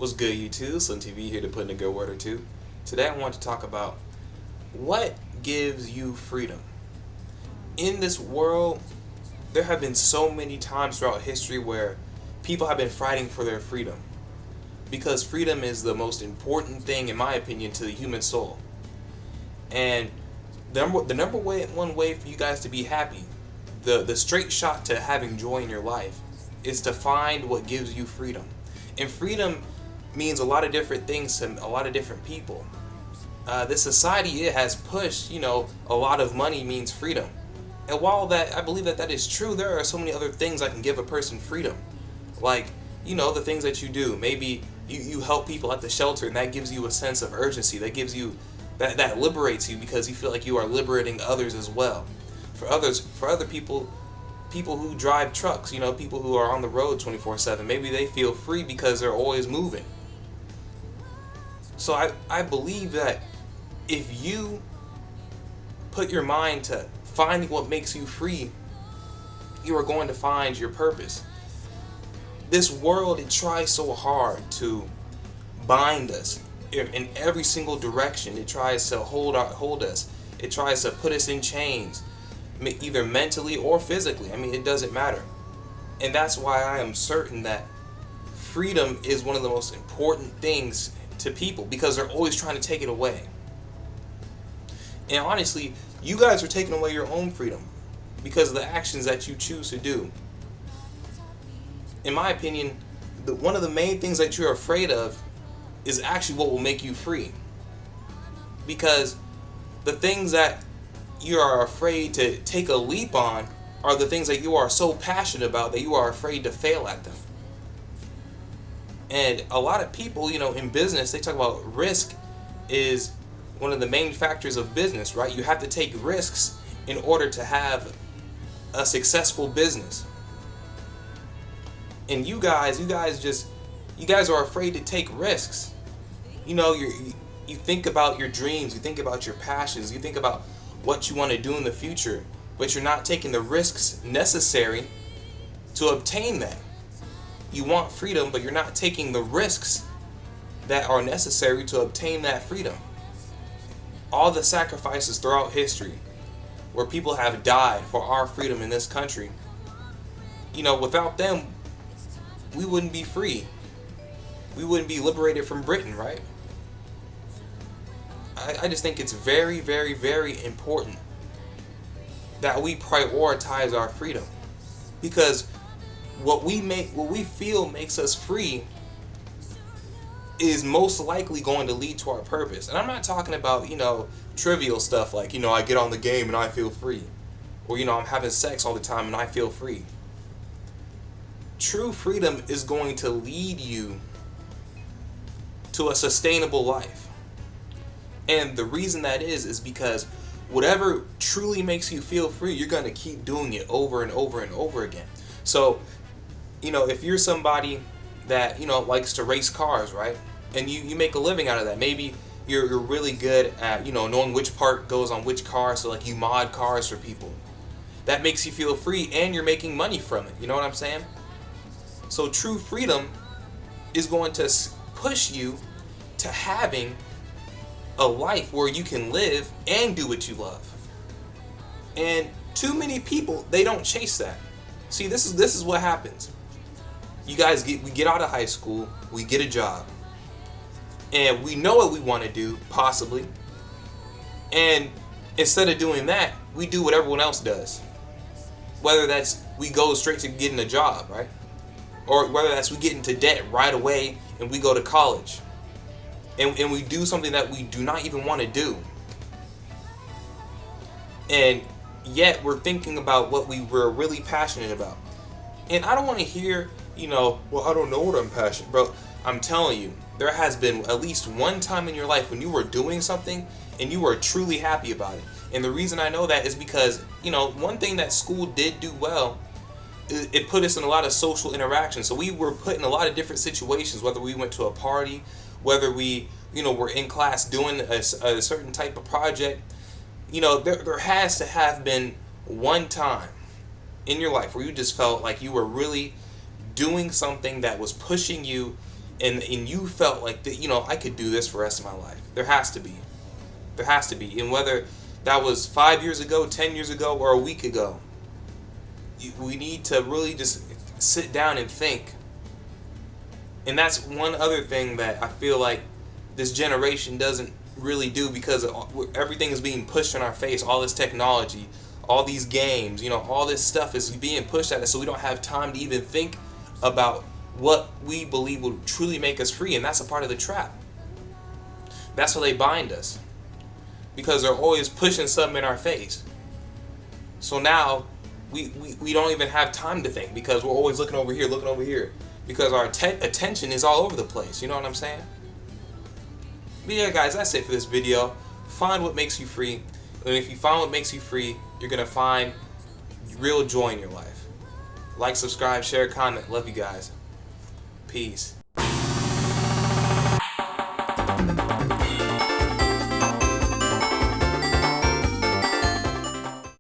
What's good, YouTube? SlimTv here to put in a good word or two. Today I want to talk about what gives you freedom. In this world, there have been so many times throughout history where people have been fighting for their freedom. Because freedom is the most important thing, in my opinion, to the human soul. And the number one way for you guys to be happy, the straight shot to having joy in your life, is to find what gives you freedom. And freedom means a lot of different things to a lot of different people. This society, it has pushed, a lot of money means freedom. And while that, I believe that is true, there are so many other things that can give a person freedom. Like, the things that you do. Maybe you help people at the shelter, and that gives you a sense of urgency. That gives you, that liberates you because you feel like you are liberating others as well. For other people who drive trucks, people who are on the road 24/7, maybe they feel free because they're always moving. So I believe that if you put your mind to finding what makes you free, you are going to find your purpose. This world, it tries so hard to bind us in every single direction. It tries to hold us. It tries to put us in chains, either mentally or physically. It doesn't matter. And that's why I am certain that freedom is one of the most important things to people, because they're always trying to take it away. And honestly, you guys are taking away your own freedom because of the actions that you choose to do. In my opinion, one of the main things that you're afraid of is actually what will make you free. Because the things that you are afraid to take a leap on are the things that you are so passionate about that you are afraid to fail at them. And a lot of people, in business, they talk about risk is one of the main factors of business, right? You have to take risks in order to have a successful business. And you guys are afraid to take risks. You think about your dreams, you think about your passions, you think about what you want to do in the future, but you're not taking the risks necessary to obtain that. You want freedom, but you're not taking the risks that are necessary to obtain that freedom. All the sacrifices throughout history where people have died for our freedom in this country, without them, we wouldn't be free. We wouldn't be liberated from Britain, right? I just think it's very, very, very important that we prioritize our freedom, because what we feel makes us free is most likely going to lead to our purpose. And I'm not talking about, trivial stuff like, I get on the game and I feel free. Or, I'm having sex all the time and I feel free. True freedom is going to lead you to a sustainable life. And the reason that is because whatever truly makes you feel free, you're going to keep doing it over and over and over again. So, if you're somebody that, likes to race cars, right? And you make a living out of that. Maybe you're really good at, knowing which part goes on which car. So like you mod cars for people. That makes you feel free and you're making money from it. You know what I'm saying? So true freedom is going to push you to having a life where you can live and do what you love. And too many people, they don't chase that. See, this is what happens. We get out of high school, we get a job, and we know what we want to do, possibly. And instead of doing that, we do what everyone else does. Whether that's we go straight to getting a job, right? Or whether that's we get into debt right away and we go to college. And we do something that we do not even want to do. And yet we're thinking about what we were really passionate about. And I don't want to hear, well, I don't know what I'm passionate about. Bro, I'm telling you, there has been at least one time in your life when you were doing something and you were truly happy about it. And the reason I know that is because, one thing that school did do well, it put us in a lot of social interactions. So we were put in a lot of different situations, whether we went to a party, whether we, were in class doing a certain type of project. There has to have been one time in your life where you just felt like you were really doing something that was pushing you and you felt like that, you know, I could do this for the rest of my life. There has to be. There has to be. And whether that was 5 years ago, 10 years ago, or a week ago, we need to really just sit down and think. And that's one other thing that I feel like this generation doesn't really do, because everything is being pushed in our face. All this technology, all these games, you know, all this stuff is being pushed at us, so we don't have time to even think about what we believe will truly make us free. And that's a part of the trap. That's why they bind us, because they're always pushing something in our face. So now we don't even have time to think, because we're always looking over here, because our attention is all over the place. You know what I'm saying? But yeah, guys, that's it for this video. Find what makes you free, and if you find what makes you free, you're gonna find real joy in your life. Like, subscribe, share, comment. Love you guys. Peace.